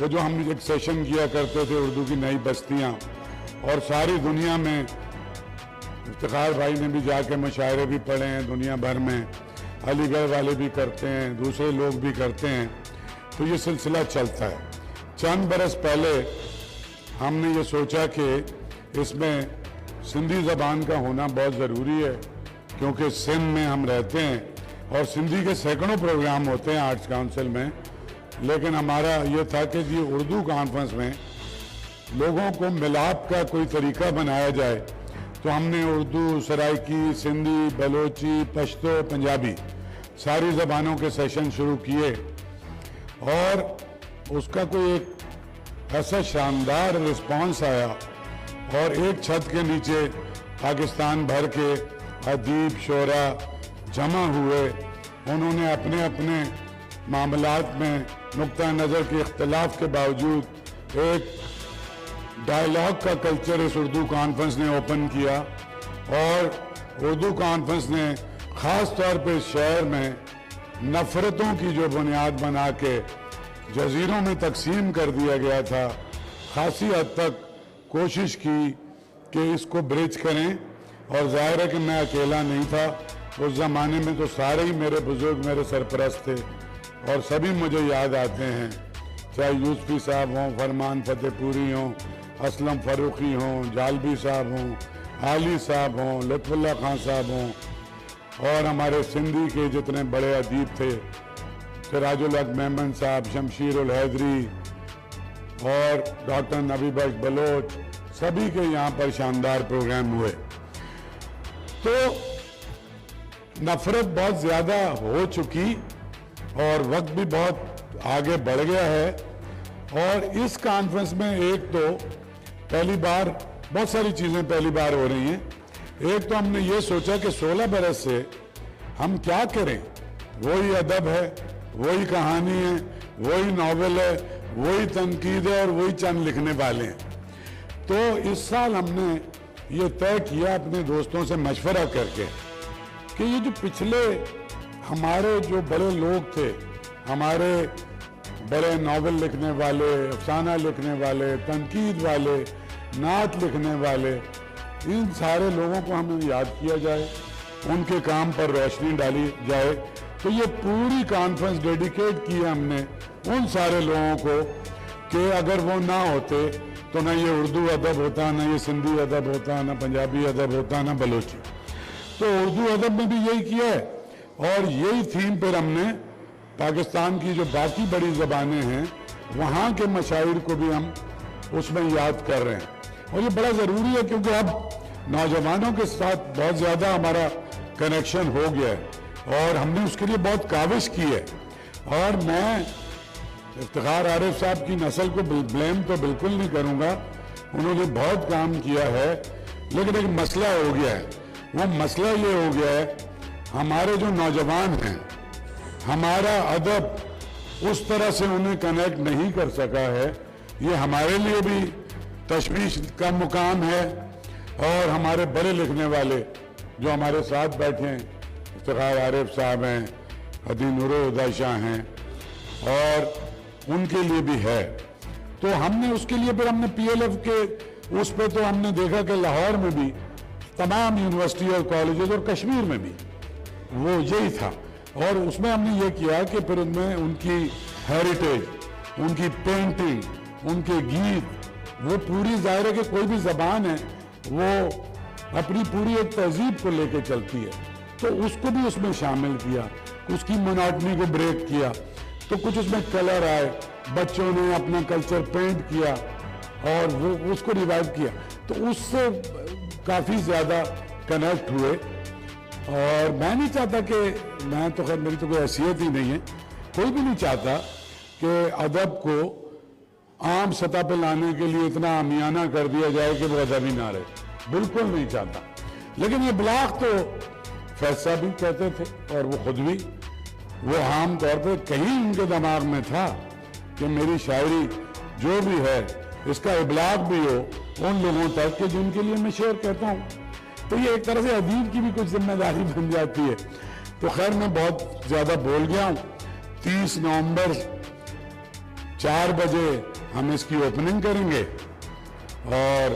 وہ جو ہم ایک سیشن کیا کرتے تھے اردو کی نئی بستیاں، اور ساری دنیا میں افتخار بھائی نے بھی جا کے مشاعرے بھی پڑھے ہیں دنیا بھر میں، علی گڑھ والے بھی کرتے ہیں، دوسرے لوگ بھی کرتے ہیں، تو یہ سلسلہ چلتا ہے۔ چند برس پہلے ہم نے یہ سوچا کہ اس میں سندھی زبان کا ہونا بہت ضروری ہے، کیونکہ سندھ میں ہم رہتے ہیں اور سندھی کے سینکڑوں پروگرام ہوتے ہیں آرٹس کونسل میں، لیکن ہمارا یہ تھا کہ اردو کانفرنس میں لوگوں کو ملاپ کا کوئی طریقہ بنایا جائے، تو ہم نے اردو، سرائکی، سندھی، بلوچی، پشتو، پنجابی ساری زبانوں کے سیشن شروع کیے، اور اس کا کوئی ایک ایسا شاندار رسپانس آیا، اور ایک چھت کے نیچے پاکستان بھر کے ادیب شعرا جمع ہوئے، انہوں نے اپنے اپنے معاملات میں نقطہ نظر کے اختلاف کے باوجود ایک ڈائیلاگ کا کلچر اس اردو کانفرنس نے اوپن کیا، اور اردو کانفرنس نے خاص طور پہ اس شہر میں نفرتوں کی جو بنیاد بنا کے جزیروں میں تقسیم کر دیا گیا تھا، خاصی حد تک کوشش کی کہ اس کو برج کریں، اور ظاہر ہے کہ میں اکیلا نہیں تھا، اس زمانے میں تو سارے ہی میرے بزرگ میرے سرپرست تھے، اور سبھی مجھے یاد آتے ہیں، چاہے یوسفی صاحب ہوں، فرمان فتح پوری ہوں، اسلم فروخی ہوں، جالبی صاحب ہوں، عالی صاحب ہوں، لطف اللہ خان صاحب ہوں، اور ہمارے سندھی کے جتنے بڑے ادیب تھے، سراج الحق میمن صاحب، شمشیر الحیدری اور ڈاکٹر نبی بخش بلوچ، سبھی کے یہاں پر شاندار پروگرام ہوئے۔ تو نفرت بہت زیادہ ہو چکی اور وقت بھی بہت آگے بڑھ گیا ہے، اور اس کانفرنس میں ایک تو پہلی بار بہت ساری چیزیں پہلی بار ہو رہی ہیں۔ ایک تو ہم نے یہ سوچا کہ 16 برس سے ہم کیا کریں، وہی ادب ہے، وہی کہانی ہے، وہی ناول ہے، وہی تنقید ہے، اور وہی چند لکھنے والے ہیں۔ تو اس سال ہم نے یہ طے کیا اپنے دوستوں سے مشورہ کر کے کہ یہ جو پچھلے ہمارے جو بڑے لوگ تھے، ہمارے بڑے ناول لکھنے والے، افسانہ لکھنے والے، تنقید والے، نعت لکھنے والے، ان سارے لوگوں کو ہمیں یاد کیا جائے، ان کے کام پر روشنی ڈالی جائے۔ تو یہ پوری کانفرنس ڈیڈیکیٹ کی ہم نے ان سارے لوگوں کو کہ اگر وہ نہ ہوتے تو نہ یہ اردو ادب ہوتا، نہ یہ سندھی ادب ہوتا، نہ پنجابی ادب ہوتا، نہ بلوچی۔ تو اردو ادب میں بھی یہی کیا ہے، اور یہی تھیم پر ہم نے پاکستان کی جو باقی بڑی زبانیں ہیں وہاں کے مشاعر کو بھی ہم اس میں یاد کر رہے ہیں، اور یہ بڑا ضروری ہے کیونکہ اب نوجوانوں کے ساتھ بہت زیادہ ہمارا کنیکشن ہو گیا ہے، اور ہم نے اس کے لیے بہت کاوش کی ہے۔ اور میں افتخار عارف صاحب کی نسل کو بلیم تو بالکل نہیں کروں گا، انہوں نے بہت کام کیا ہے، لیکن ایک مسئلہ ہو گیا ہے۔ وہ مسئلہ یہ ہو گیا ہے، ہمارے جو نوجوان ہیں، ہمارا ادب اس طرح سے انہیں کنیکٹ نہیں کر سکا ہے، یہ ہمارے لیے بھی تشویش کا مقام ہے، اور ہمارے بڑے لکھنے والے جو ہمارے ساتھ بیٹھے ہیں، افتخار عارف صاحب ہیں، حدی نور الہدی شاہ ہیں، اور ان کے لیے بھی ہے۔ تو ہم نے اس کے لیے پھر ہم نے پی ایل ایف کے اس پہ تو ہم نے دیکھا کہ لاہور میں بھی تمام یونیورسٹی اور کالجز اور کشمیر میں بھی وہ یہی تھا، اور اس میں ہم نے یہ کیا کہ پھر ان میں ان کی ہیریٹیج، ان کی پینٹنگ، ان کے گیت، وہ پوری ظاہر ہے کہ کوئی بھی زبان ہے وہ اپنی پوری ایک تہذیب کو لے کے چلتی ہے، تو اس کو بھی اس میں شامل کیا، اس کی مناٹنی کو بریک کیا، تو کچھ اس میں کلر آئے، بچوں نے اپنا کلچر پینٹ کیا اور وہ اس کو ریوائیو کیا، تو اس سے کافی زیادہ کنیکٹ ہوئے۔ اور میں نہیں چاہتا کہ میں تو خیر میری تو کوئی حیثیت ہی نہیں ہے، کوئی بھی نہیں چاہتا کہ ادب کو عام سطح پہ لانے کے لیے اتنا عامیانہ کر دیا جائے کہ وہ ادب ہی نہ رہے، بالکل نہیں چاہتا۔ لیکن یہ بلاغ تو فیض صاحب بھی کہتے تھے، اور وہ خود بھی، وہ عام طور پہ کہیں ان کے دماغ میں تھا کہ میری شاعری جو بھی ہے اس کا ابلاغ بھی ہو ان لوگوں تک کہ جن کے لیے میں شعر کہتا ہوں۔ تو یہ ایک طرح سے ادیب کی بھی کچھ ذمہ داری بن جاتی ہے۔ تو خیر میں بہت زیادہ بول گیا ہوں۔ 30 نومبر 4 بجے ہم اس کی اوپننگ کریں گے اور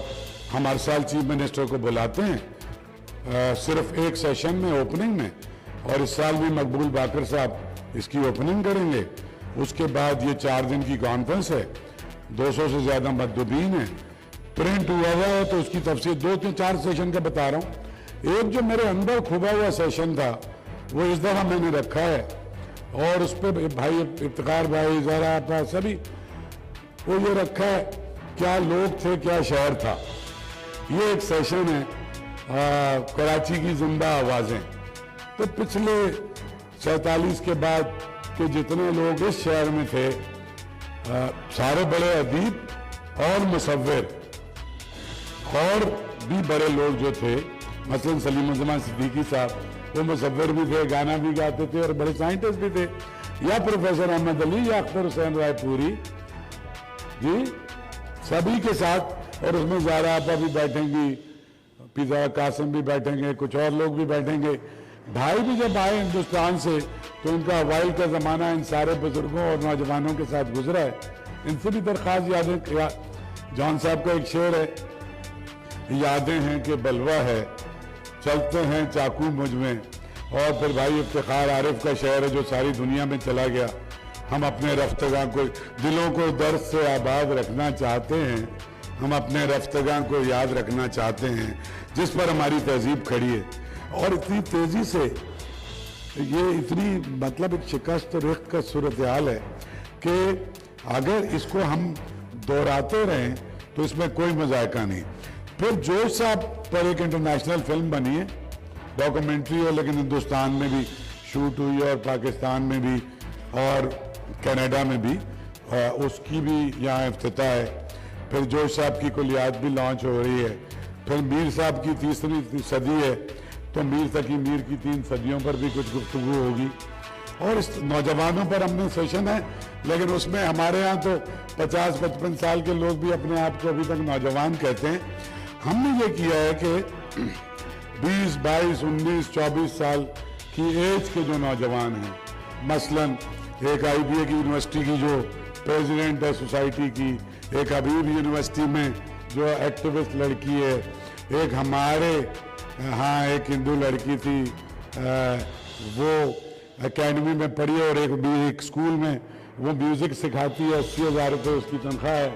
ہم ہر سال چیف منسٹر کو بلاتے ہیں صرف ایک سیشن میں اوپننگ میں، اور اس سال بھی مقبول باقر صاحب اس کی اوپننگ کریں گے۔ اس کے بعد یہ 4 دن کی کانفرنس ہے، 200 سے زیادہ مندوبین ہیں، پرنٹ ہوا ہوا ہے، تو اس کی تفصیل 2-4 سیشن کا بتا رہا ہوں۔ ایک جو میرے اندر کھبا ہوا سیشن تھا وہ اس دفعہ میں نے رکھا ہے، اور اس پہ بھائی افتخار بھائی زہرا آپا سبھی وہ یہ رکھا ہے، کیا لوگ تھے کیا شہر تھا۔ یہ ایک سیشن ہے کراچی کی زندہ آوازیں۔ تو پچھلے 47 کے بعد کہ جتنے لوگ اس شہر میں تھے، سارے بڑے ادیب اور مصور اور بھی بڑے لوگ جو تھے، مثلا سلیم الزمان صدیقی صاحب، وہ مصور بھی تھے، گانا بھی گاتے تھے، اور بڑے سائنٹسٹ بھی تھے، یا پروفیسر احمد علی یا اختر حسین رائے پوری جی، سبھی کے ساتھ، اور اس میں زہرا آپا بھی بیٹھیں گی، پیزا قاسم بھی بیٹھیں گے، کچھ اور لوگ بھی بیٹھیں گے۔ بھائی بھی جب آئے ہندوستان سے تو ان کا اوائل کا زمانہ ان سارے بزرگوں اور نوجوانوں کے ساتھ گزرا ہے، ان سے بھی درخواست یادیں، جان صاحب کا ایک شعر ہے، یادیں ہیں کہ بلوہ ہے، چلتے ہیں چاقو مجھ میں، اور پھر بھائی افتخار عارف کا شعر ہے جو ساری دنیا میں چلا گیا، ہم اپنے رفتگاں کو دلوں کو درد سے آباد رکھنا چاہتے ہیں، ہم اپنے رفتگاں کو یاد رکھنا چاہتے ہیں جس پر ہماری تہذیب کھڑی ہے۔ اور اتنی تیزی سے یہ اتنی مطلب ایک شکست و رخت کا صورتحال ہے کہ اگر اس کو ہم دہراتے رہیں تو اس میں کوئی مذائقہ نہیں۔ پھر جوش صاحب پر ایک انٹرنیشنل فلم بنی ہے، ڈاکومنٹری ہے، لیکن ہندوستان میں بھی شوٹ ہوئی ہے اور پاکستان میں بھی اور کینیڈا میں بھی، اس کی بھی یہاں افتتاح ہے۔ پھر جوش صاحب کی کلیات بھی لانچ ہو رہی ہے۔ پھر میر صاحب کی 3ری صدی ہے، تو میر تقی میر کی 3 صدیوں پر بھی کچھ گفتگو ہوگی، اور اس نوجوانوں پر ہم نے سیشن ہے، لیکن اس میں ہمارے ہاں تو 50-55 سال کے لوگ بھی اپنے آپ کو ابھی تک نوجوان کہتے ہیں۔ ہم نے یہ کیا ہے کہ 20, 22, 19, 24 سال کی ایج کے جو نوجوان ہیں، مثلا ایک IBA کی یونیورسٹی کی جو پریزیڈنٹ ہے سوسائٹی کی، ایک حبیب یونیورسٹی میں جو ایکٹیوسٹ لڑکی ہے، ایک ہمارے ہاں ایک ہندو لڑکی تھی، وہ اکیڈمی میں پڑھی، اور ایک اسکول میں وہ میوزک سکھاتی ہے، 80,000 روپے اس کی تنخواہ ہے۔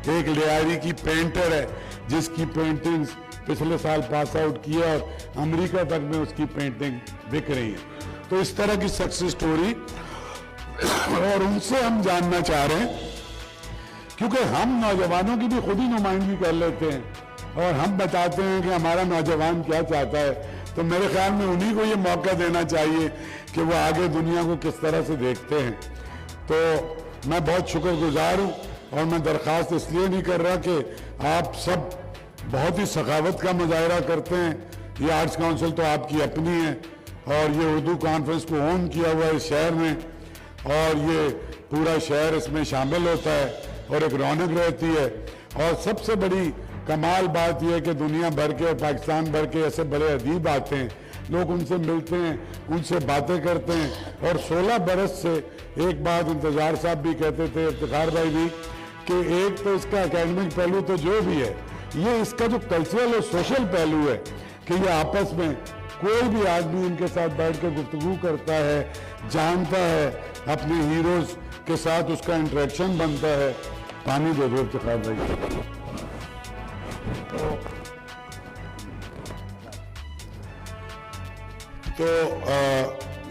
ایک لیاری کی پینٹر ہے جس کی پینٹنگز پچھلے سال پاس آؤٹ کیا، اور امریکہ تک میں اس کی پینٹنگ بک رہی ہیں۔ تو اس طرح کی سکسیس سٹوری، اور ان سے ہم جاننا چاہ رہے ہیں، کیونکہ ہم نوجوانوں کی بھی خود ہی نمائندگی کر لیتے ہیں اور ہم بتاتے ہیں کہ ہمارا نوجوان کیا چاہتا ہے، تو میرے خیال میں انہی کو یہ موقع دینا چاہیے کہ وہ آگے دنیا کو کس طرح سے دیکھتے ہیں۔ تو میں بہت شکر گزار ہوں، اور میں درخواست اس لیے نہیں کر رہا کہ آپ سب بہت ہی سخاوت کا مظاہرہ کرتے ہیں، یہ آرٹس کونسل تو آپ کی اپنی ہے، اور یہ اردو کانفرنس کو اون کیا ہوا ہے اس شہر میں، اور یہ پورا شہر اس میں شامل ہوتا ہے، اور ایک رونق رہتی ہے۔ اور سب سے بڑی کمال بات یہ ہے کہ دنیا بھر کے اور پاکستان بھر کے ایسے بڑے ادیب آتے ہیں، لوگ ان سے ملتے ہیں، ان سے باتیں کرتے ہیں، اور 16 برس سے ایک بات انتظار صاحب بھی کہتے تھے، افتخار بھائی بھی، کہ ایک تو اس کا اکیڈمک پہلو تو جو بھی ہے، یہ اس کا جو کلچرل اور سوشل پہلو ہے کہ یہ آپس میں کوئی بھی آدمی ان کے ساتھ بیٹھ کے گفتگو کرتا ہے، جانتا ہے، اپنے ہیروز کے ساتھ اس کا انٹریکشن بنتا ہے۔ پانی دے دو افتخار بھائی۔ تو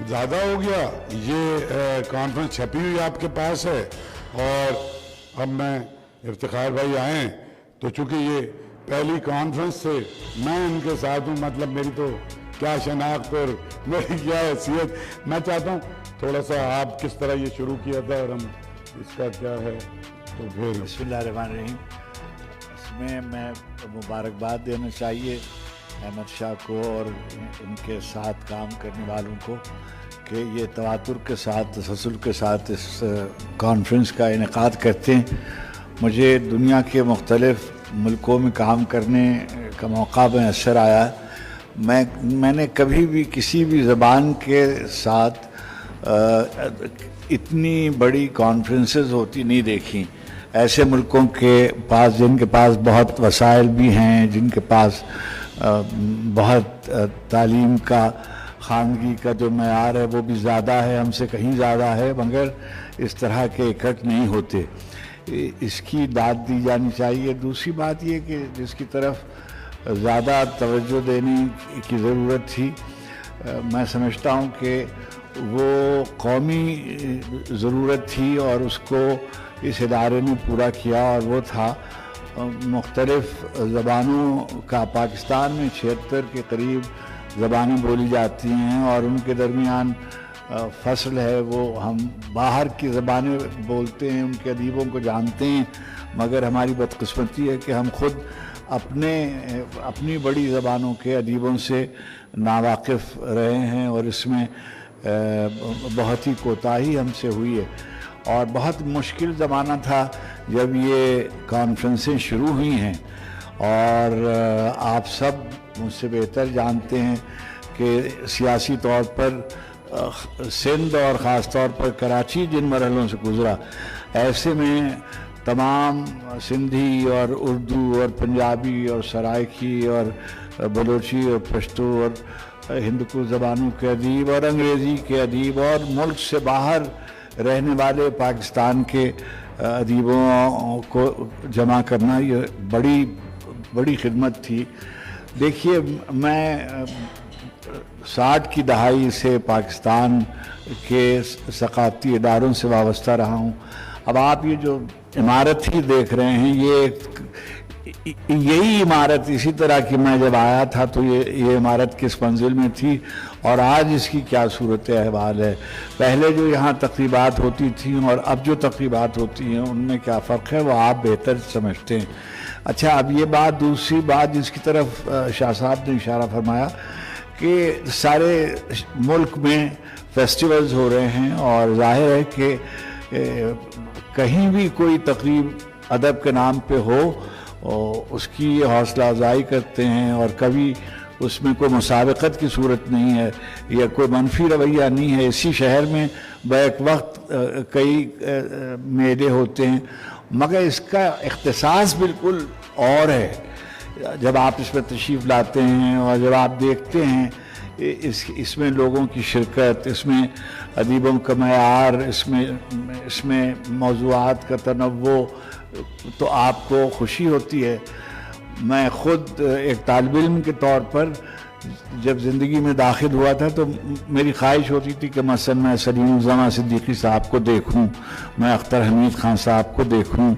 زیادہ ہو گیا، یہ کانفرنس چھپی ہوئی آپ کے پاس ہے، اور اب میں افتخار بھائی آئیں تو چونکہ یہ پہلی کانفرنس سے میں ان کے ساتھ ہوں، مطلب میری تو کیا شناخت اور میری کیا حیثیت، میں چاہتا ہوں تھوڑا سا آپ کس طرح یہ شروع کیا تھا اور ہم اس کا کیا ہے، تو پھر بسم اللہ الرحمن الرحیم۔ اس میں مبارکباد دینا چاہیے احمد شاہ کو اور ان کے ساتھ کام کرنے والوں کو کہ یہ تواتر کے ساتھ، تسلسل کے ساتھ اس کانفرنس کا انعقاد کرتے ہیں۔ مجھے دنیا کے مختلف ملکوں میں کام کرنے کا موقع میسر آیا۔ میں نے کبھی بھی کسی بھی زبان کے ساتھ اتنی بڑی کانفرنسز ہوتی نہیں دیکھی ایسے ملکوں کے پاس جن کے پاس بہت وسائل بھی ہیں، جن کے پاس بہت تعلیم کا خواندگی کا جو معیار ہے وہ بھی زیادہ ہے، ہم سے کہیں زیادہ ہے، مگر اس طرح کے اکٹھ نہیں ہوتے. اس کی داد دی جانی چاہیے. دوسری بات یہ کہ جس کی طرف زیادہ توجہ دینے کی ضرورت تھی، میں سمجھتا ہوں کہ وہ قومی ضرورت تھی اور اس کو اس ادارے نے پورا کیا، اور وہ تھا مختلف زبانوں کا. پاکستان میں 76 کے قریب زبانیں بولی جاتی ہیں اور ان کے درمیان فصل ہے. وہ ہم باہر کی زبانیں بولتے ہیں، ان کے ادیبوں کو جانتے ہیں، مگر ہماری بدقسمتی ہے کہ ہم خود اپنی بڑی زبانوں کے ادیبوں سے ناواقف رہے ہیں، اور اس میں بہت ہی کوتاہی ہم سے ہوئی ہے. اور بہت مشکل زمانہ تھا جب یہ کانفرنسیں شروع ہوئی ہیں، اور آپ سب مجھ سے بہتر جانتے ہیں کہ سیاسی طور پر سندھ اور خاص طور پر کراچی جن مرحلوں سے گزرا، ایسے میں تمام سندھی اور اردو اور پنجابی اور سرائکی اور بلوچی اور پشتو اور ہندکو زبانوں کے ادیب اور انگریزی کے ادیب اور ملک سے باہر رہنے والے پاکستان کے ادیبوں کو جمع کرنا یہ بڑی خدمت تھی. دیکھیے، میں 60 کی دہائی سے پاکستان کے ثقافتی اداروں سے وابستہ رہا ہوں. اب آپ یہ جو عمارت ہی دیکھ رہے ہیں، یہی عمارت اسی طرح کی میں جب آیا تھا تو یہ عمارت کس منزل میں تھی اور آج اس کی کیا صورت احوال ہے. پہلے جو یہاں تقریبات ہوتی تھیں اور اب جو تقریبات ہوتی ہیں ان میں کیا فرق ہے، وہ آپ بہتر سمجھتے ہیں. اچھا، اب یہ بات، دوسری بات جس کی طرف شاہ صاحب نے اشارہ فرمایا کہ سارے ملک میں فیسٹیولز ہو رہے ہیں، اور ظاہر ہے کہ کہیں بھی کوئی تقریب ادب کے نام پہ ہو اس کی حوصلہ افزائی کرتے ہیں، اور کبھی اس میں کوئی مسابقت کی صورت نہیں ہے یا کوئی منفی رویہ نہیں ہے. اسی شہر میں بیک وقت کئی میلے ہوتے ہیں، مگر اس کا اختصاص بالکل اور ہے. جب آپ اس میں تشریف لاتے ہیں اور جب آپ دیکھتے ہیں اس میں لوگوں کی شرکت، اس میں ادیبوں کا معیار، اس میں موضوعات کا تنوع، تو آپ کو خوشی ہوتی ہے. میں خود ایک طالب علم کے طور پر جب زندگی میں داخل ہوا تھا تو میری خواہش ہوتی تھی کہ مثلا میں سلیم الزماں صدیقی صاحب کو دیکھوں، میں اختر حمید خان صاحب کو دیکھوں،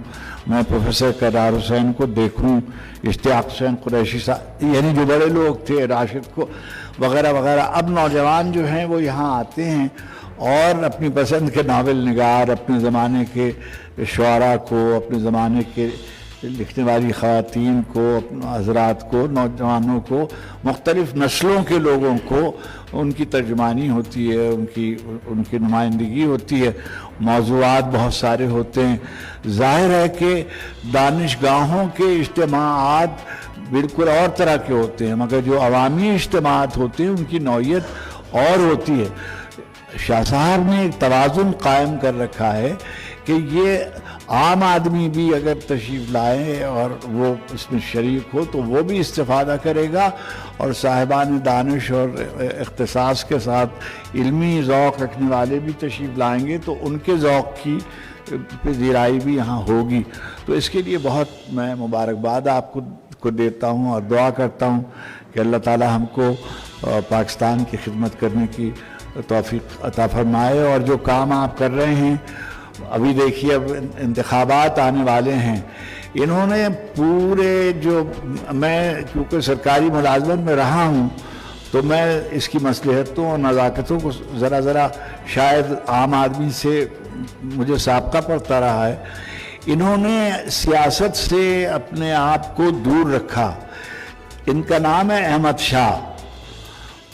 میں پروفیسر کردار حسین کو دیکھوں، اشتیاق حسین قریشی صاحب، یعنی جو بڑے لوگ تھے، راشد کو وغیرہ وغیرہ. اب نوجوان جو ہیں وہ یہاں آتے ہیں اور اپنی پسند کے ناول نگار، اپنے زمانے کے شعراء کو، اپنے زمانے کے لکھنے والی خواتین کو، حضرات کو، نوجوانوں کو، مختلف نسلوں کے لوگوں کو ان کی ترجمانی ہوتی ہے، ان کی نمائندگی ہوتی ہے. موضوعات بہت سارے ہوتے ہیں. ظاہر ہے کہ دانشگاہوں کے اجتماعات بالکل اور طرح کے ہوتے ہیں، مگر جو عوامی اجتماعات ہوتے ہیں ان کی نوعیت اور ہوتی ہے. شاہ صاحب نے ایک توازن قائم کر رکھا ہے کہ یہ عام آدمی بھی اگر تشریف لائے اور وہ اس میں شریک ہو تو وہ بھی استفادہ کرے گا، اور صاحبان دانش اور اختصاص کے ساتھ علمی ذوق رکھنے والے بھی تشریف لائیں گے تو ان کے ذوق کی پذیرائی بھی یہاں ہوگی. تو اس کے لیے بہت میں مبارکباد آپ کو دیتا ہوں اور دعا کرتا ہوں کہ اللہ تعالی ہم کو پاکستان کی خدمت کرنے کی توفیق عطا فرمائے. اور جو کام آپ کر رہے ہیں، ابھی دیکھیے اب انتخابات آنے والے ہیں، انہوں نے پورے میں کیونکہ سرکاری ملازمت میں رہا ہوں تو میں اس کی مصلحتوں اور نزاکتوں کو ذرا شاید عام آدمی سے مجھے سابقہ پڑتا رہا ہے. انہوں نے سیاست سے اپنے آپ کو دور رکھا. ان کا نام ہے احمد شاہ،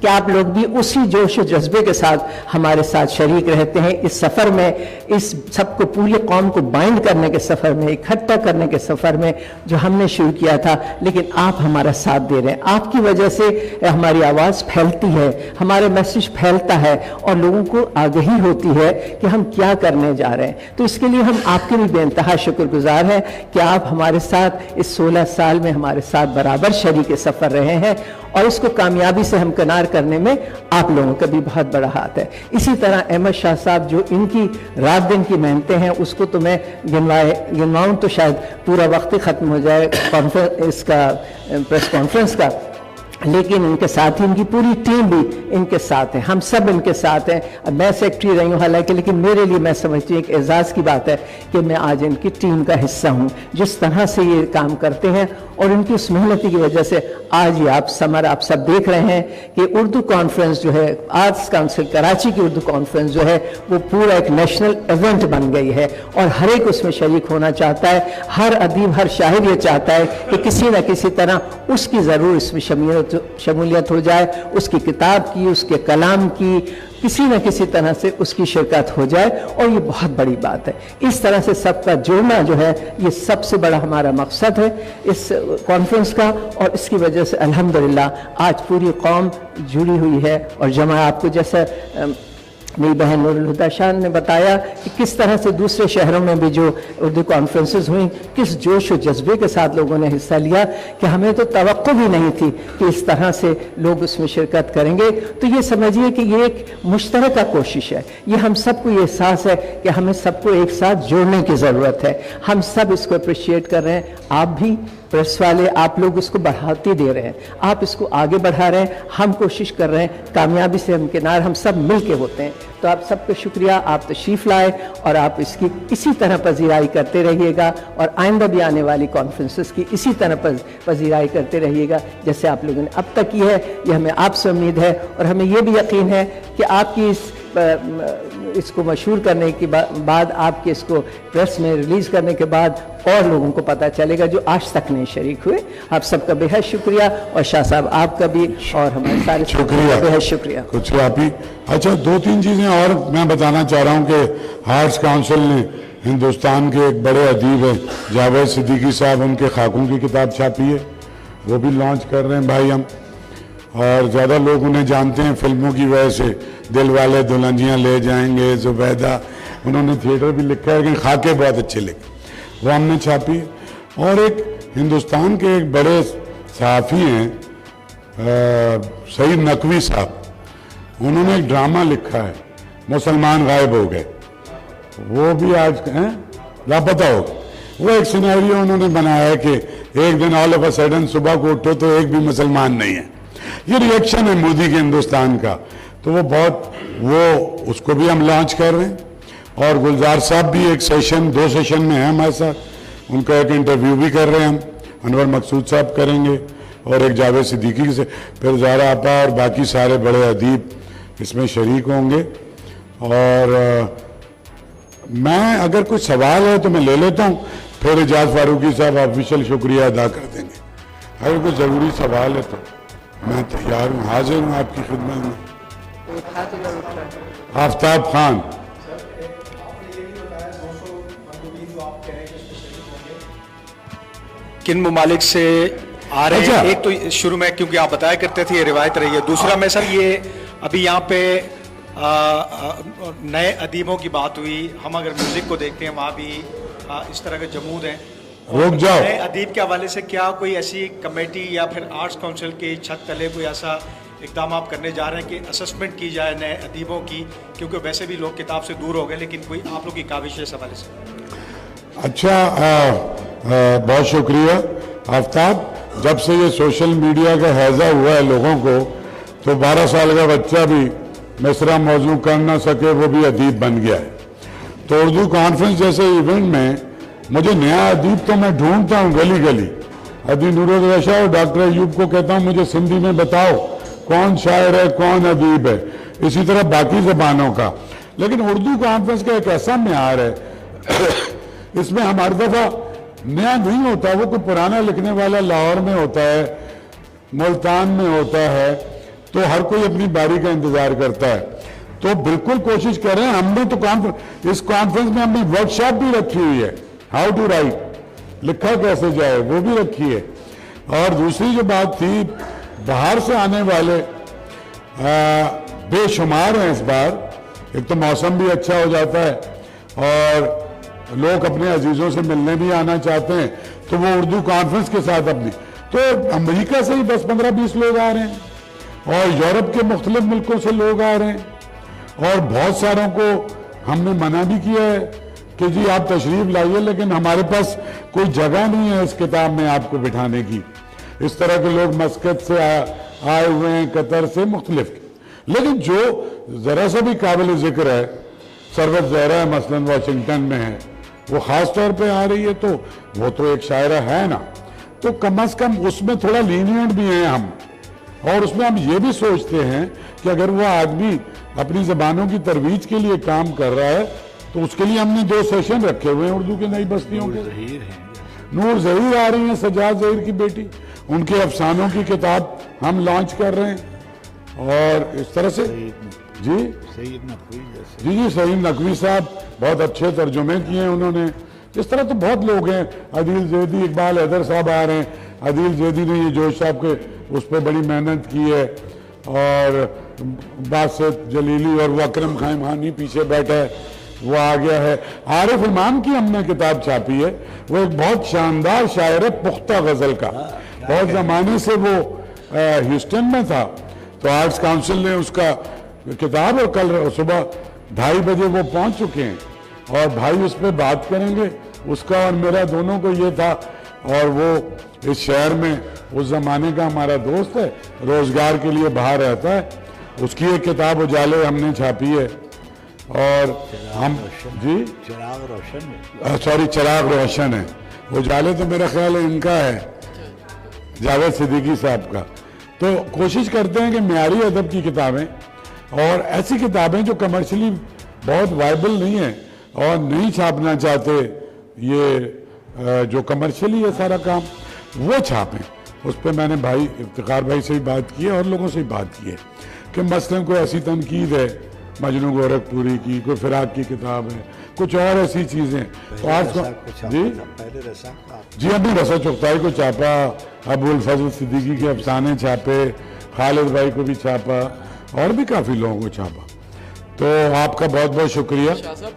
کہ آپ لوگ بھی اسی جوش و جذبے کے ساتھ ہمارے ساتھ شریک رہتے ہیں اس سفر میں، اس سب کو پوری قوم کو بائنڈ کرنے کے سفر میں، اکٹھا کرنے کے سفر میں جو ہم نے شروع کیا تھا، لیکن آپ ہمارا ساتھ دے رہے ہیں. آپ کی وجہ سے ہماری آواز پھیلتی ہے، ہمارے میسج پھیلتا ہے اور لوگوں کو آگہی ہوتی ہے کہ ہم کیا کرنے جا رہے ہیں. تو اس کے لیے ہم آپ کے بھی بے انتہا شکر گزار ہیں کہ آپ ہمارے ساتھ اس 16 سال میں ہمارے ساتھ برابر شریک سفر رہے ہیں، اور اس کو کامیابی سے ہمکنار کرنے میں آپ لوگوں کا بھی بہت بڑا ہاتھ ہے. اسی طرح احمد شاہ صاحب جو ان کی رات دن کی محنتیں ہیں، اس کو تو میں گنواؤں تو شاید پورا وقت ہی ختم ہو جائے اس کا پریس کانفرنس کا، لیکن ان کے ساتھ ہی ان کی پوری ٹیم بھی ان کے ساتھ ہے، ہم سب ان کے ساتھ ہیں. میں سیکرٹری رہی ہوں حالانکہ، لیکن میرے لیے میں سمجھتی ہوں ایک اعزاز کی بات ہے کہ میں آج ان کی ٹیم کا حصہ ہوں. جس طرح سے یہ کام کرتے ہیں اور ان کی اس محنت کی وجہ سے آج یہ آپ سب دیکھ رہے ہیں کہ اردو کانفرنس جو ہے، آرٹس کونسل کراچی کی اردو کانفرنس جو ہے وہ پورا ایک نیشنل ایونٹ بن گئی ہے، اور ہر ایک اس میں شریک ہونا چاہتا ہے. ہر ادیب، ہر شاعر یہ چاہتا ہے کہ کسی نہ کسی طرح اس کی ضرور اس میں شمولیت ہو جائے، اس کی کتاب کی، اس کے کلام کی، کسی نہ کسی طرح سے اس کی شرکت ہو جائے، اور یہ بہت بڑی بات ہے. اس طرح سے سب کا جڑنا جو ہے یہ سب سے بڑا ہمارا مقصد ہے اس کانفرنس کا، اور اس کی وجہ سے الحمدللہ آج پوری قوم جڑی ہوئی ہے. اور جمع آپ کو جیسا میری بہن نور الہدیٰ شاہ نے بتایا کہ کس طرح سے دوسرے شہروں میں بھی جو اردو کانفرنسز ہوئیں، کس جوش و جذبے کے ساتھ لوگوں نے حصہ لیا کہ ہمیں تو توقع بھی نہیں تھی کہ اس طرح سے لوگ اس میں شرکت کریں گے. تو یہ سمجھیے کہ یہ ایک مشترکہ کوشش ہے. یہ ہم سب کو یہ احساس ہے کہ ہمیں سب کو ایک ساتھ جوڑنے کی ضرورت ہے. ہم سب اس کو اپریشیٹ کر رہے ہیں. آپ بھی پریس والے، آپ لوگ اس کو بڑھاتے دے رہے ہیں، آپ اس کو آگے بڑھا رہے ہیں. ہم کوشش کر رہے ہیں کامیابی سے ہمکنار ہم سب مل کے ہوتے ہیں. تو آپ سب کا شکریہ، آپ تشریف لائے اور آپ اس کی اسی طرح پذیرائی کرتے رہیے گا، اور آئندہ بھی آنے والی کانفرنسز کی اسی طرح پذیرائی کرتے رہیے گا جیسے آپ لوگوں نے اب تک کی ہے. یہ ہمیں آپ سے امید ہے، اور ہمیں یہ بھی یقین ہے کہ آپ کی اس کو مشہور کرنے کے بعد، آپ کے اس کو پریس میں ریلیز کرنے کے بعد اور لوگوں کو پتہ چلے گا جو آج تک نہیں شریک ہوئے. آپ سب کا بے حد شکریہ، اور شاہ صاحب آپ کا بھی اور ہمارے سارے شکریہ، بے حد شکریہ. کچھ آپ ہی. اچھا، 2-3 چیزیں اور میں بتانا چاہ رہا ہوں کہ آرٹس کونسل نے ہندوستان کے ایک بڑے ادیب ہیں جاوید صدیقی صاحب، ان کے خاکوں کی کتاب چھاپی ہے، وہ بھی لانچ کر رہے ہیں بھائی ہم. اور زیادہ لوگ انہیں جانتے ہیں فلموں کی وجہ سے، دل والے دلہنیاں لے جائیں گے، زبیدہ، انہوں نے تھیٹر بھی لکھا ہے، لیکن خاکے بہت اچھے لکھے، وہ ہم نے چھاپی. اور ایک ہندوستان کے ایک بڑے صحافی ہیں سعید نقوی صاحب، انہوں نے ایک ڈرامہ لکھا ہے مسلمان غائب ہو گئے، وہ بھی آج لاپتہ ہو گئے. وہ ایک سینیریو انہوں نے بنایا ہے کہ ایک دن آل آف اے سڈن صبح کو اٹھو تو ایک بھی مسلمان نہیں ہے. یہ ری ایکشن ہے مودی کے ہندوستان کا. تو وہ اس کو بھی ہم لانچ کر رہے ہیں. اور گلزار صاحب بھی ایک سیشن 2 سیشن میں ہیں ہمارے ساتھ، ان کا ایک انٹرویو بھی کر رہے ہیں ہم، انور مقصود صاحب کریں گے، اور ایک جاوید صدیقی سے، پھر زہرا آپا اور باقی سارے بڑے ادیب اس میں شریک ہوں گے. اور میں اگر کوئی سوال ہے تو میں لے لیتا ہوں، پھر اجاز فاروقی صاحب آفیشیل شکریہ ادا کر دیں گے. اگر کوئی ضروری سوال ہے تو میں تیار ہوں، حاضر ہوں آپ کی خدمت میں. آفتاب خان. کن ممالک سے آ رہے ہیں؟ ایک تو شروع میں کیونکہ آپ بتایا کرتے تھے یہ روایت رہی ہے. دوسرا میں سر یہ ابھی یہاں پہ نئے ادیبوں کی بات ہوئی، ہم اگر میوزک کو دیکھتے ہیں وہاں بھی اس طرح کے جمود ہیں. رک جاؤ. نئے ادیب کے حوالے سے کیا کوئی ایسی کمیٹی یا پھر آرٹس کونسل کی چھت تلے کوئی ایسا اقدام آپ کرنے جا رہے ہیں کہ اسسمنٹ کی جائے نئے ادیبوں کی، کیونکہ ویسے بھی لوگ کتاب سے دور ہو گئے، لیکن کوئی آپ لوگ کی کاوش ہے اس حوالے سے؟ اچھا، بہت شکریہ آفتاب. جب سے یہ سوشل میڈیا کا ہیضہ ہوا ہے لوگوں کو، تو 12 سال کا بچہ بھی مصرع موضوع کر نہ سکے وہ بھی ادیب بن گیا ہے. تو اردو کانفرنس جیسے ایونٹ میں مجھے نیا ادیب تو میں ڈھونڈتا ہوں گلی گلی. ادیب نور الہدیٰ شاہ اور ڈاکٹر ایوب کو کہتا ہوں مجھے سندھی میں بتاؤ کون شاعر ہے، کون ادیب ہے، اسی طرح باقی زبانوں کا. لیکن اردو کانفرنس کا ایک ایسا معیار ہے، اس میں ہم ہر دفعہ نیا نہیں ہوتا، وہ کوئی پرانا لکھنے والا لاہور میں ہوتا ہے، ملتان میں ہوتا ہے، تو ہر کوئی اپنی باری کا انتظار کرتا ہے. تو بالکل کوشش کر رہے ہیں. ہم نے تو اس کانفرنس میں ہم نے ورک شاپ بھی رکھی ہوئی ہے, ہاؤ ٹو رائٹ, لکھا کیسے جائے, وہ بھی رکھی ہے. اور دوسری جو بات تھی, باہر سے آنے والے بے شمار ہیں اس بار. ایک تو موسم بھی اچھا ہو جاتا ہے اور لوگ اپنے عزیزوں سے ملنے بھی آنا چاہتے ہیں, تو وہ اردو کانفرنس کے ساتھ اپنی, تو امریکہ سے ہی 10-15-20 لوگ آ رہے ہیں اور یورپ کے مختلف ملکوں سے لوگ آ رہے ہیں. اور بہت ساروں کو ہم نے منع بھی کیا ہے کہ جی آپ تشریف لائیے, لیکن ہمارے پاس کوئی جگہ نہیں ہے اس کتاب میں آپ کو بٹھانے کی. اس طرح کے لوگ مسقط سے آئے ہوئے ہیں, قطر سے, مختلف. لیکن جو ذرا سا بھی قابل ذکر ہے, ثروت زہرا مثلا واشنگٹن میں ہے, وہ خاص طور پہ آ رہی ہے, تو وہ تو ایک شاعرہ ہے نا, تو کم از کم اس میں تھوڑا لینینٹ بھی ہیں ہم. اور اس میں ہم یہ بھی سوچتے ہیں کہ اگر وہ آدمی اپنی زبانوں کی ترویج کے لیے کام کر رہا ہے تو اس کے لیے ہم نے 2 سیشن رکھے ہوئے ہیں اردو کی نئی بستیوں کے. نور ظہیر آ رہی ہیں, سجاد ظہیر کی بیٹی, ان کے افسانوں کی کتاب ہم لانچ کر رہے ہیں. اور اس طرح سے جی سعید نقوی صاحب بہت اچھے ترجمے کیے ہیں انہوں نے. اس طرح تو بہت لوگ ہیں, عدیل زیدی, اقبال حیدر صاحب آ رہے ہیں. عدیل زیدی نے یہ جوش صاحب کے اس پہ بڑی محنت کی ہے, اور باسط جلیلی اور وہ اکرم خائمانی پیچھے بیٹھا ہے, وہ آ گیا ہے. عارف امام کی ہم نے کتاب چھاپی ہے, وہ ایک بہت شاندار شاعر ہے, پختہ غزل کا. بہت زمانے سے وہ ہیوسٹن میں تھا, تو آرٹس کاؤنسل نے اس کا کتاب, اور کل صبح 2:30 بجے وہ پہنچ چکے ہیں, اور بھائی اس پہ بات کریں گے. اس کا اور میرا دونوں کو یہ تھا, اور وہ اس شہر میں اس زمانے کا ہمارا دوست ہے, روزگار کے لیے باہر رہتا ہے. اس کی ایک کتاب اجالے ہم نے چھاپی ہے. اور ہم جی چراغ روشن ہے. اجالے تو میرا خیال ہے ان کا ہے, جاوید صدیقی صاحب کا. تو کوشش کرتے ہیں کہ معیاری ادب کی کتابیں اور ایسی کتابیں جو کمرشلی بہت وائبل نہیں ہیں اور نہیں چھاپنا چاہتے, یہ جو کمرشلی ہے سارا کام, وہ چھاپیں. اس پہ میں نے بھائی افتخار بھائی سے ہی بات کی ہے اور لوگوں سے ہی بات کی ہے کہ مثلا کوئی ایسی تنقید ہے مجنو گورکھ پوری کی, کوئی فراق کی کتاب ہے, کچھ اور ایسی چیزیں. جی ہم نے رسا چغتائی کو چھاپا, ابو الفضل صدیقی کے افسانے چھاپے, خالد بھائی کو بھی چھاپا, اور بھی کافی لوگوں کو چھاپا. تو آپ کا بہت بہت شکریہ. شاہ صاحب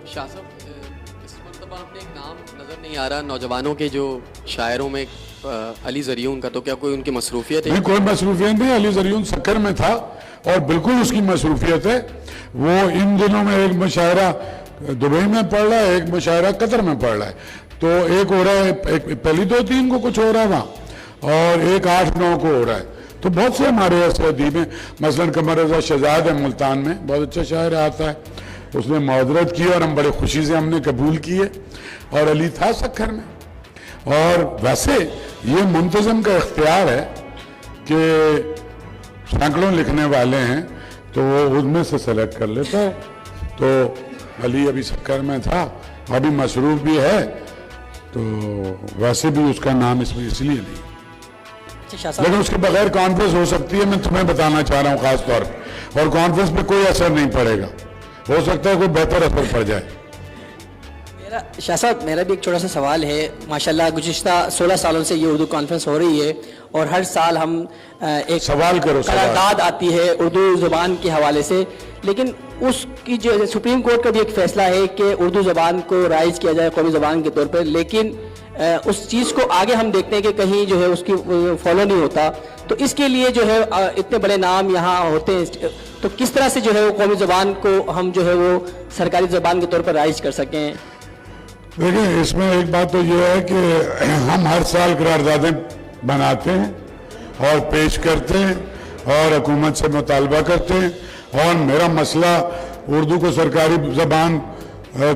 اس مرتبہ اپنے ایک نام نظر نہیں آ رہا نوجوانوں کے جو شاعروں میں, علی زریون کا, تو کیا کوئی ان کی مصروفیت ہے؟ نہیں, کوئی مصروفیت نہیں. علی زریون سکر میں تھا اور بالکل اس کی مصروفیت ہے. وہ ان دنوں میں ایک مشاعرہ دبئی میں پڑھ رہا ہے, ایک مشاعرہ قطر میں پڑھ رہا ہے. تو ایک ہو رہا ہے, پہلی 2-3 کو کچھ ہو رہا ہے وہاں, اور ایک 8-9 کو ہو رہا ہے. تو بہت سے ہمارے ایسے ادیب ہیں, مثلا قمر رضا شہزاد ہے ملتان میں, بہت اچھا شاعر آتا ہے. اس نے معذرت کی اور ہم بڑے خوشی سے ہم نے قبول کیے. اور علی تھا سکھر میں. اور ویسے یہ منتظم کا اختیار ہے کہ سینکڑوں لکھنے والے ہیں تو وہ ان میں سے سلیکٹ کر لیتا ہے. تو علی ابھی سکر میں تھا, ابھی مصروف بھی ہے, تو ویسے بھی اس کا نام اس میں اس لیے نہیں, لیکن اس کے بغیر کانفرنس ہو سکتی ہے. میں تمہیں بتانا چاہ رہا ہوں خاص طور پہ, اور کانفرنس پہ کوئی اثر نہیں پڑے گا, ہو سکتا ہے کوئی بہتر اثر پڑ جائے. شاہ صاحب میرا بھی ایک چھوٹا سا سوال ہے. ماشاءاللہ گزشتہ 16 سالوں سے یہ اردو کانفرنس ہو رہی ہے, اور ہر سال ہم ایک سوال کرو, قرارداد آتی ہے اردو زبان کے حوالے سے, لیکن اس کی جو سپریم کورٹ کا بھی ایک فیصلہ ہے کہ اردو زبان کو رائج کیا جائے قومی زبان کے طور پر, لیکن اس چیز کو آگے ہم دیکھتے ہیں کہ کہیں جو ہے اس کی فالو نہیں ہوتا. تو اس کے لیے جو ہے اتنے بڑے نام یہاں ہوتے ہیں, تو کس طرح سے جو ہے وہ قومی زبان کو ہم جو ہے وہ سرکاری زبان کے طور پر رائج کر سکیں؟ دیکھیں, اس میں ایک بات تو یہ ہے کہ ہم ہر سال قراردادیں بناتے ہیں اور پیش کرتے ہیں اور حکومت سے مطالبہ کرتے ہیں, اور میرا مسئلہ اردو کو سرکاری زبان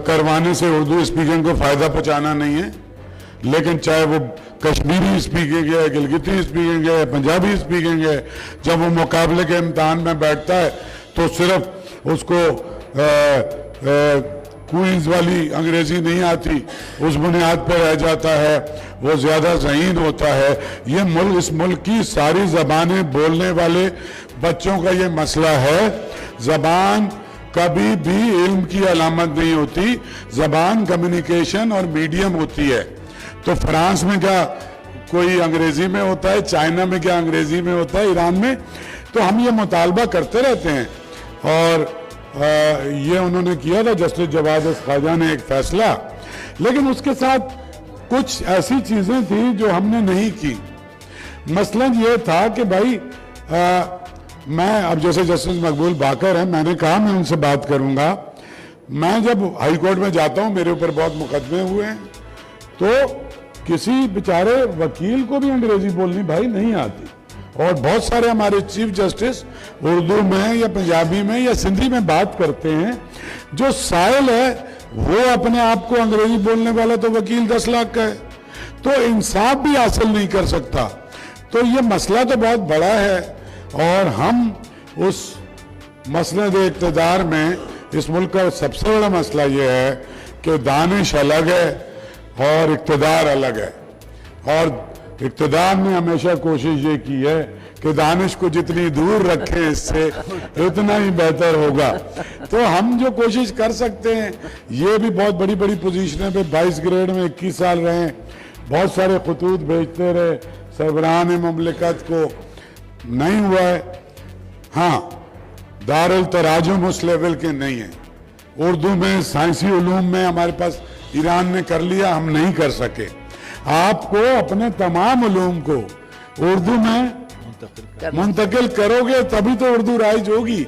کروانے سے اردو اسپیکنگ کو فائدہ پہنچانا نہیں ہے. لیکن چاہے وہ کشمیری اسپیکنگ ہے, گلگتی اسپیکنگ ہے, پنجابی اسپیکنگ ہے, جب وہ مقابلے کے امتحان میں بیٹھتا ہے تو صرف اس کو کوئنز والی انگریزی نہیں آتی اس بنیاد پر رہ جاتا ہے, وہ زیادہ ذہین ہوتا ہے. یہ ملک, اس ملک کی ساری زبانیں بولنے والے بچوں کا یہ مسئلہ ہے. زبان کبھی بھی علم کی علامت نہیں ہوتی, زبان کمیونیکیشن اور میڈیم ہوتی ہے. تو فرانس میں کیا کوئی انگریزی میں ہوتا ہے, چائنا میں کیا انگریزی میں ہوتا ہے, ایران میں. تو ہم یہ مطالبہ کرتے رہتے ہیں, اور یہ انہوں نے کیا تھا جسٹس جواد خواجہ نے ایک فیصلہ, لیکن اس کے ساتھ کچھ ایسی چیزیں تھیں جو ہم نے نہیں کی. مثلا یہ تھا کہ بھائی میں اب جیسے جسٹس مقبول باقر ہیں, میں نے کہا میں ان سے بات کروں گا. میں جب ہائی کورٹ میں جاتا ہوں, میرے اوپر بہت مقدمے ہوئے ہیں, تو کسی بیچارے وکیل کو بھی انگریزی بولنی بھائی نہیں آتی, اور بہت سارے ہمارے چیف جسٹس اردو میں یا پنجابی میں یا سندھی میں بات کرتے ہیں. جو سائل ہے وہ اپنے آپ کو انگریزی بولنے والا تو وکیل 10 لاکھ کا ہے, تو انصاف بھی حاصل نہیں کر سکتا. تو یہ مسئلہ تو بہت بڑا ہے, اور ہم اس مسند اقتدار میں اس ملک کا سب سے بڑا مسئلہ یہ ہے کہ دانش الگ ہے اور اقتدار الگ ہے. اور اقتدار نے ہمیشہ کوشش یہ کی ہے کہ دانش کو جتنی دور رکھیں اس سے اتنا ہی بہتر ہوگا. تو ہم جو کوشش کر سکتے ہیں, یہ بھی بہت بڑی بڑی پوزیشنیں پہ 22 گریڈ میں 21 سال رہے ہیں, بہت سارے خطوط بھیجتے رہے سربراہان مملکت کو, نہیں ہوا ہے. ہاں دارالتراجم اس لیول کے نہیں ہیں. اردو میں سائنسی علوم میں ہمارے پاس ایران نے کر لیا, ہم نہیں کر سکے. آپ کو اپنے تمام علوم کو اردو میں منتقل کرو گے تبھی تو اردو رائج ہوگی.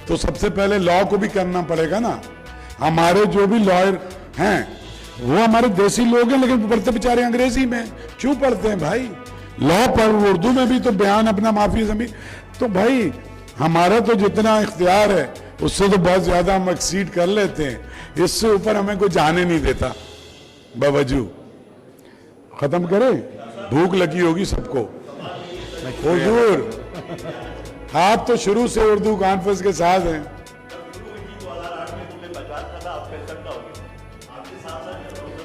تو سب سے پہلے لا کو بھی کرنا پڑے گا نا. ہمارے جو بھی لائر ہیں وہ ہمارے دیسی لوگ ہیں, لیکن پڑھتے بیچارے انگریزی میں. کیوں پڑھتے ہیں بھائی؟ لا پڑھ اردو میں بھی تو بیان اپنا معافی زمین. تو بھائی ہمارا تو جتنا اختیار ہے اس سے تو بہت زیادہ ہم ایکسیڈ کر لیتے ہیں, اس سے اوپر ہمیں کوئی جانے نہیں دیتا. باوجود ختم کریں, بھوک لگی ہوگی سب کو. حضور آپ تو شروع سے اردو کانفرنس کے ساتھ ہیں.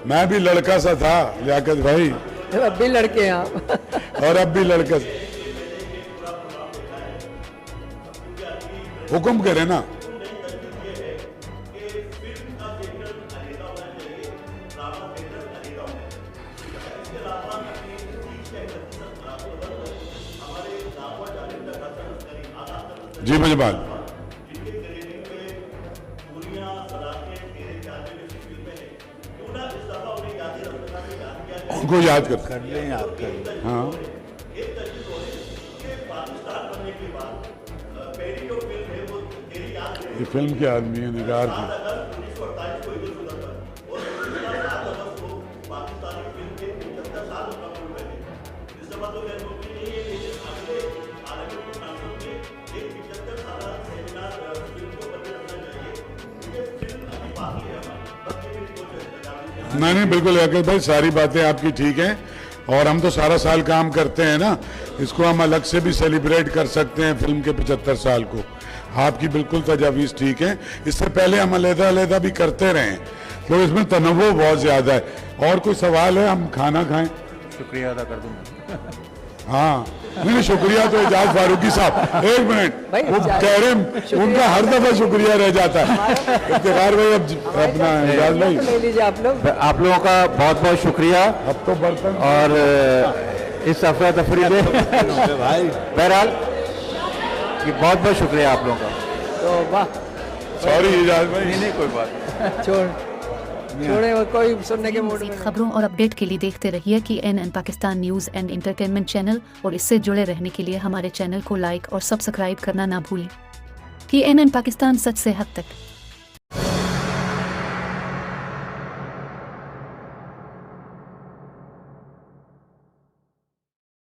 میں بھی لڑکا سا تھا لیاقت بھائی, اب بھی لڑکے ہیں آپ, اور اب بھی لڑکا. حکم کرے نا. جی مجھے بات ان کو یاد کر لیں, یاد کر لیں. ہاں یہ فلم کے آدمی ہے, نگار کی. نہیں بالکل لیاقت بھائی, ساری باتیں آپ کی ٹھیک ہیں, اور ہم تو سارا سال کام کرتے ہیں نا, اس کو ہم الگ سے بھی سیلیبریٹ کر سکتے ہیں فلم کے 75 سال کو. آپ کی بالکل تجاویز ٹھیک ہیں. اس سے پہلے ہم علیحدہ بھی کرتے رہے ہیں, تو اس میں تنوع بہت زیادہ ہے. اور کوئی سوال ہے؟ ہم کھانا کھائیں. شکریہ ادا کر دوں گا. ہاں نہیں شکریہ تو اعجاز فاروقی صاحب, ایک منٹ, وہ کہہ رہے ہیں ان کا ہر دفعہ شکریہ رہ جاتا ہے. افتخار بھائی اب اپنا اعجاز بھائی لے لیجیے آپ لوگ. آپ لوگوں کا بہت بہت شکریہ, اب تو برتن اور اس افراتفری میں بہرحال بہت بہت شکریہ آپ لوگوں کا. تو واہ, سوری اعجاز بھائی. نہیں کوئی بات. چھوڑے, کوئی سننے کے موڈ میں. مزید خبروں اور اپڈیٹ کے لیے دیکھتے رہیے KNN Pakistan news and entertainment channel, اور اس سے جڑے رہنے کے لیے ہمارے چینل کو لائک اور سبسکرائب کرنا نہ بھولیں. KNN پاکستان, سچ سے حق تک.